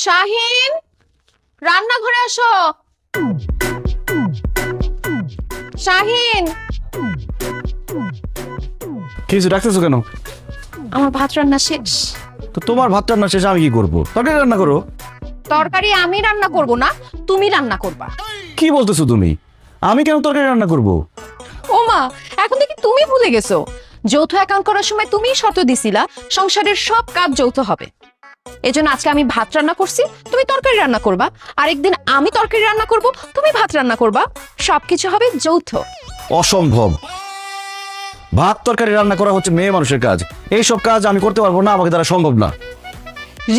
শাহিন, রান্নাঘরে আসো। শাহিন, কি হয়েছে, ডাকতেছো কেন? আমার ভাত রান্না শেষ। তো তোমার ভাত রান্না শেষে আমি কি করবো? তরকারি রান্না করো। তরকারি আমি রান্না করব না, তুমি রান্না করবা। কি বলতেছো তুমি? আমি কেন তরকারি রান্না করব? ও মা, এখন দেখি তুমি ভুলে গেছো। যৌথ অ্যাকাউন্ট করার সময় তুমিই শর্ত দিছিলা সংসারের সব কাজ যৌথ হবে। এজন্য আজকে আমি ভাত রান্না করছি, তুমি তরকারি রান্না করবা। আরেকদিন আমি তরকারি রান্না করব, তুমি ভাত রান্না করবা। সবকিছু হবে যৌথ। অসম্ভব। ভাত তরকারি রান্না করা হচ্ছে মেয়ে মানুষের কাজ। এইসব কাজ আমি করতে পারবো না, আমাকে দ্বারা সম্ভব না।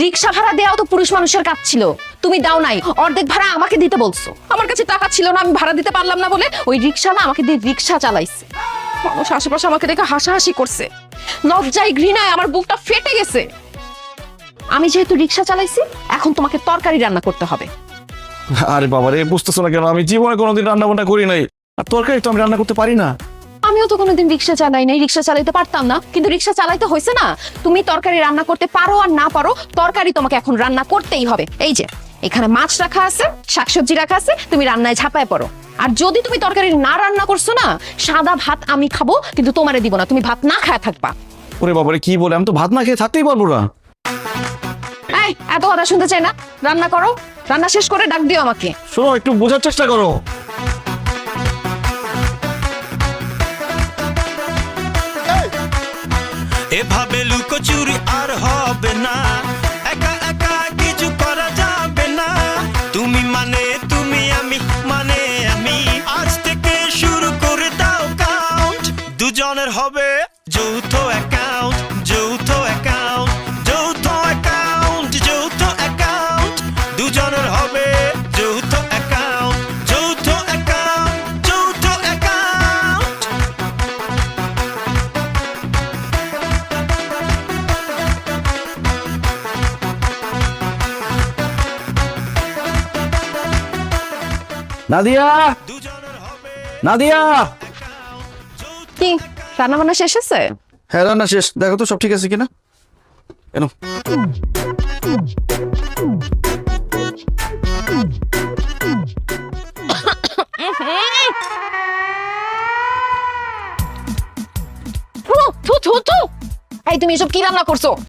রিক্সা ভাড়া দেওয়াও তো পুরুষ মানুষের কাজ ছিল, তুমি দাও নাই। অর্ধেক ভাড়া আমাকে দিতে বলছো। আমার কাছে টাকা ছিল না, আমি ভাড়া দিতে পারলাম না বলে ওই রিক্সাওয়ালা আমাকে দিয়ে রিক্সা চালাইছে। মানুষ আশেপাশে আমাকে দেখে হাসাহাসি করছে। লজ্জায় ঘৃণায় আমার বুকটা ফেটে গেছে। আমি যেহেতু রিক্সা চালাইছি, এখন তোমাকে তরকারি রান্না করতে হবে। আরে বাবা রে, বুঝতেছো না কেন? আমি জীবনে কোনোদিন রান্না বান্না করি নাই, আর তরকারি তো আমি রান্না করতে পারি না। আমিও তো কোনোদিন রিক্সা চালাই নাই, রিক্সা চালাইতে পারতাম না, কিন্তু রিক্সা চালাইতে হয়েছে না। তুমি তরকারি রান্না করতে পারো আর না পারো, তরকারি তোমাকে এখন রান্না করতেই হবে। এই যে এখানে মাছ রাখা আছে, শাকসবজি রাখা আছে, তুমি রান্নায় ঝাঁপায় পড়ো। আর যদি তুমি তরকারি না রান্না করছো না, সাদা ভাত আমি খাবো, কিন্তু তোমারে দিব না, তুমি ভাত না খায় থাকবা। ওরে বাবা রে, কি বলে? আমি তো ভাত না খেয়ে থাকতেই পারবো না। এই, এত কথা শুনতে চাই না, রান্না করো। রান্না শেষ করে ডাক দিও আমাকে। শোনো, একটু বোঝার চেষ্টা করো। এভাবে লুকোচুরি আর হবে না, একা একা কিছু করা যাবে না। তুমি মানে তুমি, আমি মানে আমি। আজ থেকে শুরু করে দাও কাউন্ট। দুজনের হবে যৌথ অ্যাকাউন্ট, যৌথ অ্যাকাউন্ট, যৌথ অ্যাকাউন্ট, যৌথ অ্যাকাউন্ট। দুজনের হবে যৌথ অ্যাকাউন্ট, যৌথ অ্যাকাউন্ট, যৌথ অ্যাকাউন্ট। নাদিয়া, নাদিয়া। কি রান্না বান্না শেষ হয়েছে? হ্যাঁ, রান্না শেষ। দেখো তো সব ঠিক আছে কিনা। এনো। থু থু থু থু। এই তুমি এসব কি রান্না করছো?